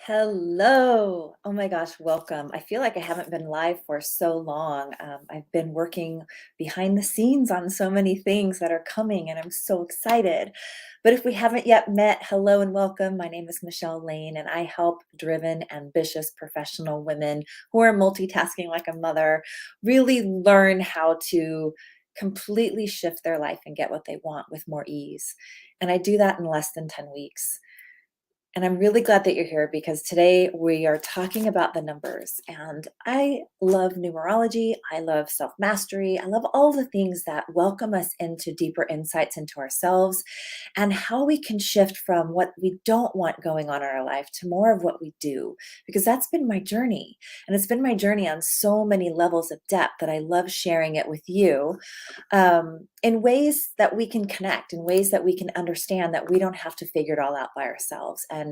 Hello. Oh my gosh, welcome. I feel like I haven't been live for so long. I've been working behind the scenes on so many things that are coming, and I'm so excited. But if we haven't yet met, hello and welcome. My name is Michelle Lane, and I help driven, ambitious professional women who are multitasking like a mother really learn how to completely shift their life and get what they want with more ease. And I do that in less than 10 weeks. And I'm really glad that you're here because today we are talking about the numbers. And I love numerology. I love self mastery. I love all the things that welcome us into deeper insights into ourselves and how we can shift from what we don't want going on in our life to more of what we do. Because that's been my journey. And it's been my journey on so many levels of depth that I love sharing it with you in ways that we can connect, in ways that we can understand that we don't have to figure it all out by ourselves. And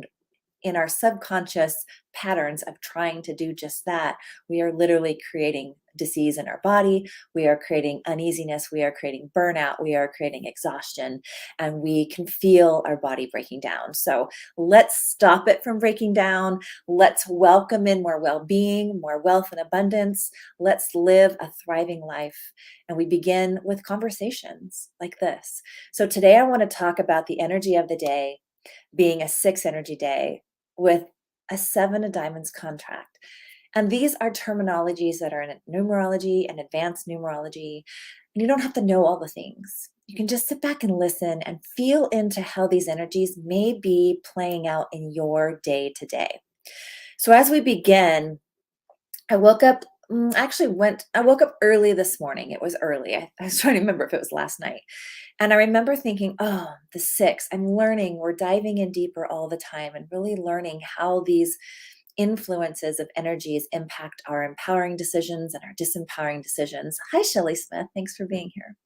in our subconscious patterns of trying to do just that, we are literally creating disease in our body. We are creating uneasiness. We are creating burnout. We are creating exhaustion. And we can feel our body breaking down. So let's stop it from breaking down. Let's welcome in more well being, more wealth and abundance. Let's live a thriving life. And we begin with conversations like this. So today I want to talk about the energy of the day being a 6 energy day with a 7 of diamonds contract. And these are terminologies that are in numerology and advanced numerology. And you don't have to know all the things. You can just sit back and listen and feel into how these energies may be playing out in your day to day. So as we begin, I woke up, I woke up early this morning. It was early. I was trying to remember if it was last night. And I remember thinking, oh, the 6, I'm learning, we're diving in deeper all the time and really learning how these influences of energies impact our empowering decisions and our disempowering decisions. Hi, Shelley Smith. Thanks for being here.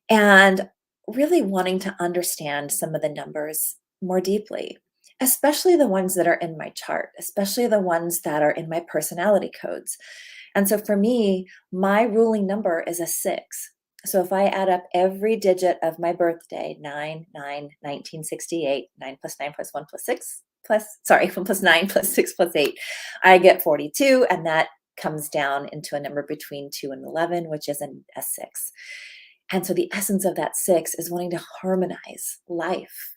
And really wanting to understand some of the numbers more deeply, especially the ones that are in my chart, especially the ones that are in my personality codes. And so for me, my ruling number is a 6. So if I add up every digit of my birthday, 9/9/1968, 9 plus 9 plus 1 plus 6 plus, sorry, 1 plus 9 plus 6 plus 8, I get 42. And that comes down into a number between 2 and 11, which is a 6. And so the essence of that 6 is wanting to harmonize life.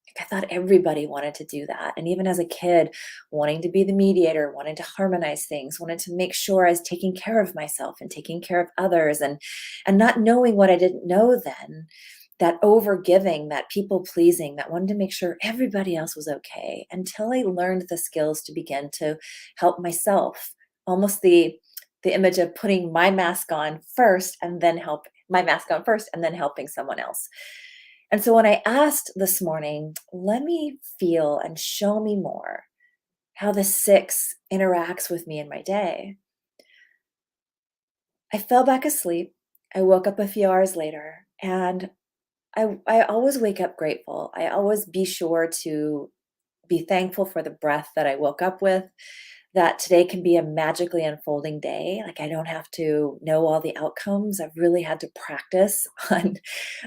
Like I thought everybody wanted to do that. And even as a kid, wanting to be the mediator, wanting to harmonize things, wanted to make sure I was taking care of myself and taking care of others and not knowing what I didn't know then, that over giving, that people pleasing, that wanted to make sure everybody else was okay until I learned the skills to begin to help myself. Almost the image of putting my mask on first and then helping someone else. And so when I asked this morning, let me feel and show me more how the 6 interacts with me in my day, I fell back asleep. I woke up a few hours later, and I always wake up grateful. I always be sure to be thankful for the breath that I woke up with, that today can be a magically unfolding day. Like I don't have to know all the outcomes. I've really had to practice on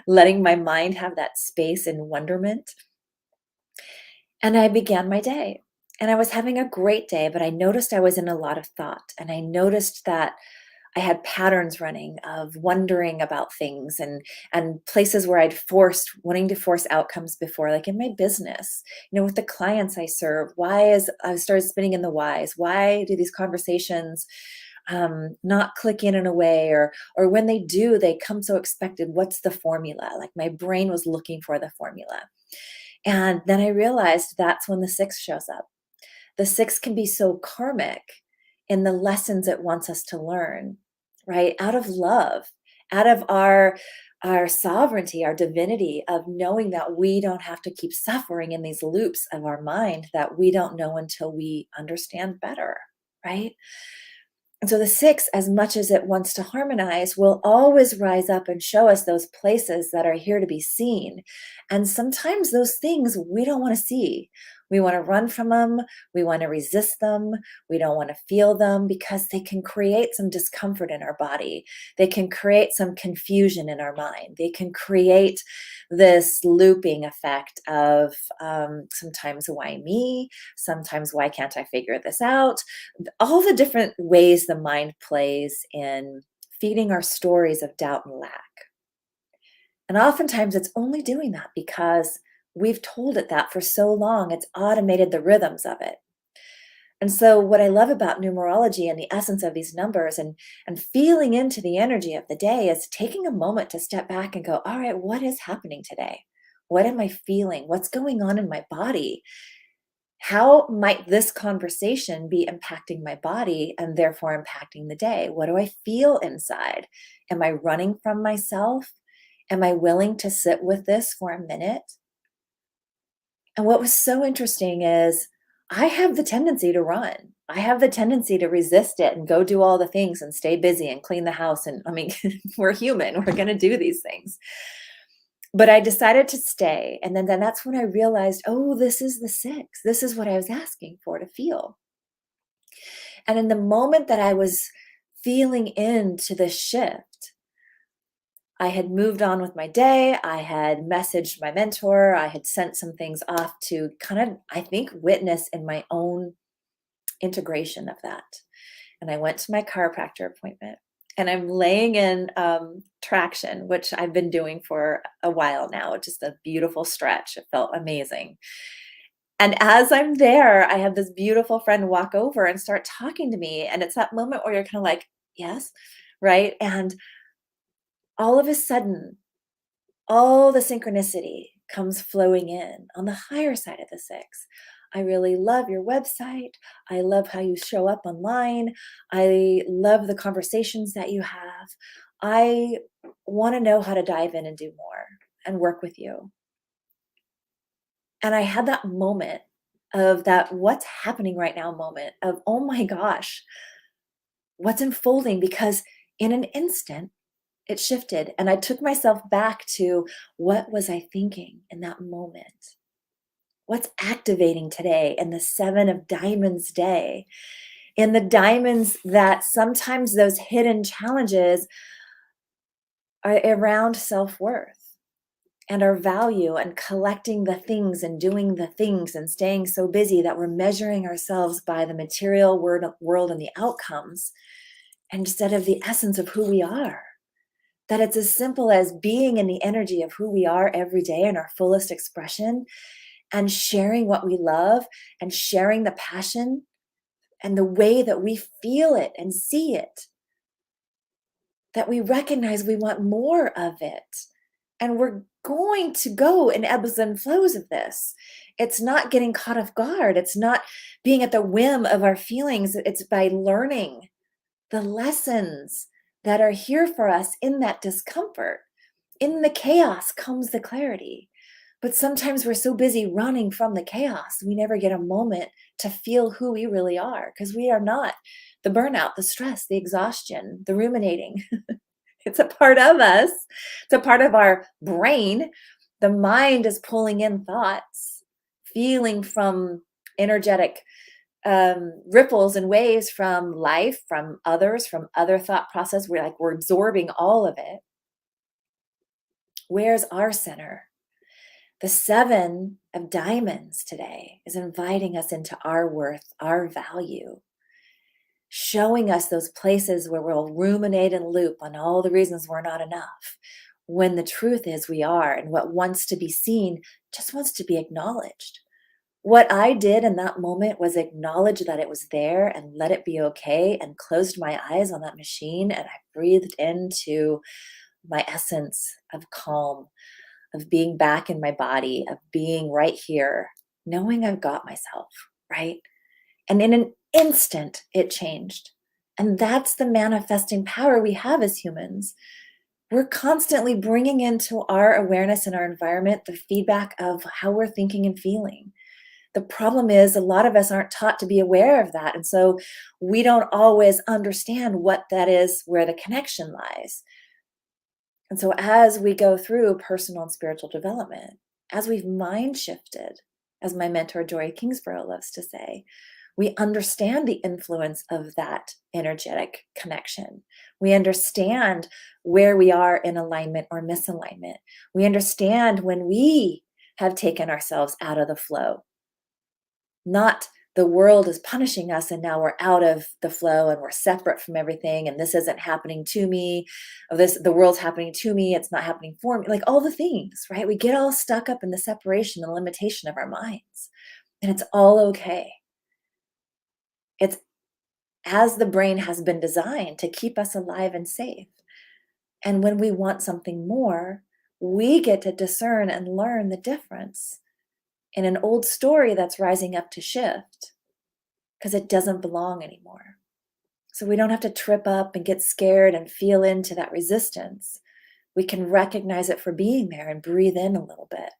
letting my mind have that space and wonderment. And I began my day. And I was having a great day, but I noticed I was in a lot of thought. And I noticed that I had patterns running of wondering about things and places where I'd wanting to force outcomes before, like in my business, with the clients I serve. I started spinning in the whys. Why do these conversations not click in a way, or when they do, they come so expected? What's the formula? Like my brain was looking for the formula. And then I realized that's when the 6 shows up. The 6 can be so karmic in the lessons it wants us to learn, right? Out of love, out of our sovereignty, our divinity of knowing that we don't have to keep suffering in these loops of our mind that we don't know until we understand better, right? And so the 6, as much as it wants to harmonize, will always rise up and show us those places that are here to be seen. And sometimes those things we don't want to see. We want to run from them. We want to resist them. We don't want to feel them because they can create some discomfort in our body. They can create some confusion in our mind. They can create this looping effect of sometimes why me? Sometimes why can't I figure this out? All the different ways the mind plays in feeding our stories of doubt and lack. And oftentimes it's only doing that because we've told it that for so long, it's automated the rhythms of it. And so what I love about numerology and the essence of these numbers and feeling into the energy of the day is taking a moment to step back and go, all right, what is happening today? What am I feeling? What's going on in my body? How might this conversation be impacting my body and therefore impacting the day? What do I feel inside? Am I running from myself? Am I willing to sit with this for a minute? And what was so interesting is I have the tendency to run. I have the tendency to resist it and go do all the things and stay busy and clean the house. And I mean, we're human, we're going to do these things. But I decided to stay. And then that's when I realized, oh, this is the six. This is what I was asking for to feel. And in the moment that I was feeling into the shift, I had moved on with my day. I had messaged my mentor. I had sent some things off to kind of, I think, witness in my own integration of that. And I went to my chiropractor appointment and I'm laying in traction, which I've been doing for a while now, just a beautiful stretch. It felt amazing. And as I'm there, I have this beautiful friend walk over and start talking to me. And it's that moment where you're kind of like, yes, right? And all of a sudden, all the synchronicity comes flowing in on the higher side of the six. I really love your website. I love how you show up online. I love the conversations that you have. I want to know how to dive in and do more and work with you. And I had that moment of that what's happening right now moment of, oh my gosh, what's unfolding? Because in an instant, it shifted and I took myself back to what was I thinking in that moment? What's activating today in the 7 of Diamonds day? In the diamonds that sometimes those hidden challenges are around self-worth and our value and collecting the things and doing the things and staying so busy that we're measuring ourselves by the material world and the outcomes instead of the essence of who we are. That it's as simple as being in the energy of who we are every day in our fullest expression and sharing what we love and sharing the passion and the way that we feel it and see it. That we recognize we want more of it. And we're going to go in ebbs and flows of this. It's not getting caught off guard. It's not being at the whim of our feelings. It's by learning the lessons that are here for us in that discomfort. In the chaos comes the clarity. But sometimes we're so busy running from the chaos, we never get a moment to feel who we really are because we are not the burnout, the stress, the exhaustion, the ruminating. It's a part of us. It's a part of our brain. The mind is pulling in thoughts, feeling from energetic ripples and waves from life, from others, from other thought process. We're absorbing all of it. Where's our center? The 7 of Diamonds today is inviting us into our worth, our value, showing us those places where we'll ruminate and loop on all the reasons we're not enough, when the truth is we are, and what wants to be seen just wants to be acknowledged. What I did in that moment was acknowledge that it was there and let it be okay and closed my eyes on that machine and I breathed into my essence of calm, of being back in my body, of being right here, knowing I've got myself, right? And in an instant, it changed. And that's the manifesting power we have as humans. We're constantly bringing into our awareness and our environment the feedback of how we're thinking and feeling. The problem is a lot of us aren't taught to be aware of that. And so we don't always understand what that is, where the connection lies. And so as we go through personal and spiritual development, as we've mind shifted, as my mentor Joy Kingsborough loves to say. We understand the influence of that energetic connection. We understand where we are in alignment or misalignment. We understand when we have taken ourselves out of the flow, not the world is punishing us and now we're out of the flow and we're separate from everything and this isn't happening to me, or this the world's happening to me, it's not happening for me, like all the things, right? We get all stuck up in the separation and limitation of our minds, and it's all okay. It's as the brain has been designed to keep us alive and safe. And when we want something more, we get to discern and learn the difference in an old story that's rising up to shift because it doesn't belong anymore. So we don't have to trip up and get scared and feel into that resistance. We can recognize it for being there and breathe in a little bit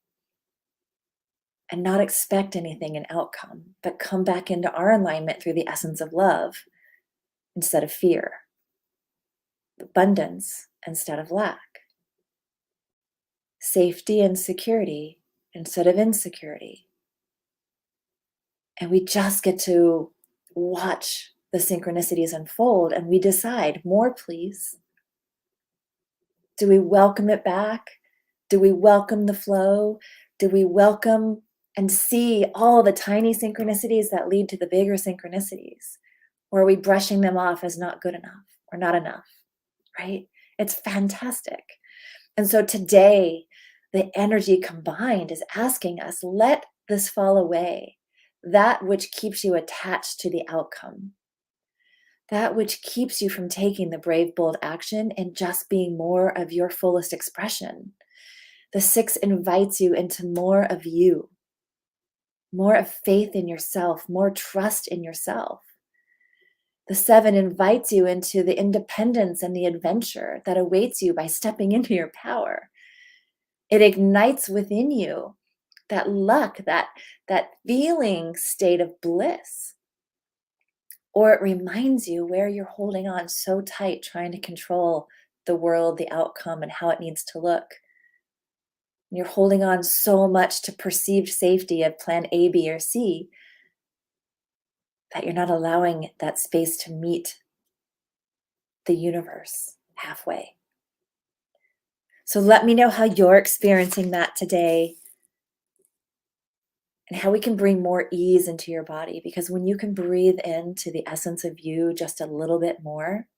and not expect anything in outcome, but come back into our alignment through the essence of love instead of fear, abundance instead of lack, safety and security instead of insecurity. And we just get to watch the synchronicities unfold and we decide, more please. Do we welcome it back? Do we welcome the flow? Do we welcome and see all the tiny synchronicities that lead to the bigger synchronicities? Or are we brushing them off as not good enough or not enough, right? It's fantastic. And so today, the energy combined is asking us, let this fall away, that which keeps you attached to the outcome, that which keeps you from taking the brave, bold action and just being more of your fullest expression. The 6 invites you into more of you, more of faith in yourself, more trust in yourself. The 7 invites you into the independence and the adventure that awaits you by stepping into your power. It ignites within you that luck, that feeling state of bliss. Or it reminds you where you're holding on so tight, trying to control the world, the outcome, and how it needs to look. You're holding on so much to perceived safety of plan A, B, or C that you're not allowing that space to meet the universe halfway. So let me know how you're experiencing that today and how we can bring more ease into your body. Because when you can breathe into the essence of you just a little bit more,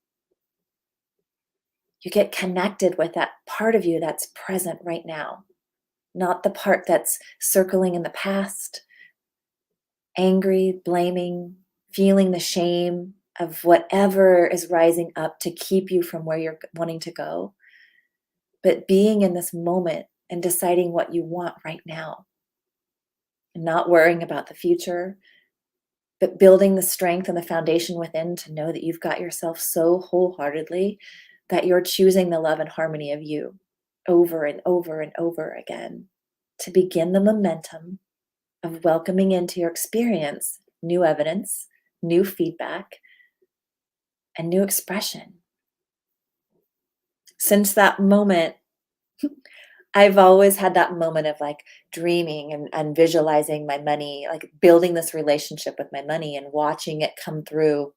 you get connected with that part of you that's present right now, not the part that's circling in the past, angry, blaming, feeling the shame of whatever is rising up to keep you from where you're wanting to go, but being in this moment and deciding what you want right now and not worrying about the future, but building the strength and the foundation within to know that you've got yourself so wholeheartedly that you're choosing the love and harmony of you over and over and over again to begin the momentum of welcoming into your experience new evidence, new feedback, and new expression. Since that moment, I've always had that moment of like dreaming and visualizing my money, like building this relationship with my money and watching it come through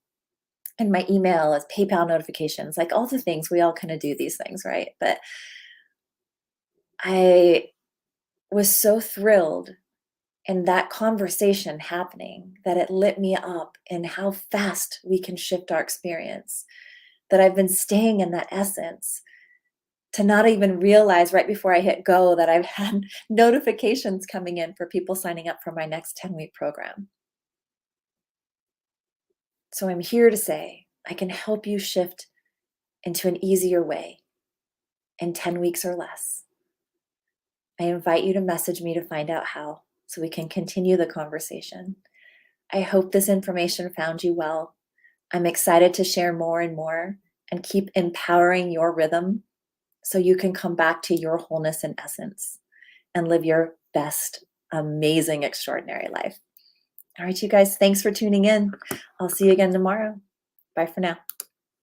in my email as PayPal notifications, like all the things. We all kind of do these things, right? But I was so thrilled in that conversation happening that it lit me up in how fast we can shift our experience, that I've been staying in that essence to not even realize right before I hit go that I've had notifications coming in for people signing up for my next 10-week program. So I'm here to say I can help you shift into an easier way in 10 weeks or less. I invite you to message me to find out how so we can continue the conversation. I hope this information found you well. I'm excited to share more and more and keep empowering your rhythm so you can come back to your wholeness and essence and live your best, amazing, extraordinary life. All right, you guys, thanks for tuning in. I'll see you again tomorrow. Bye for now.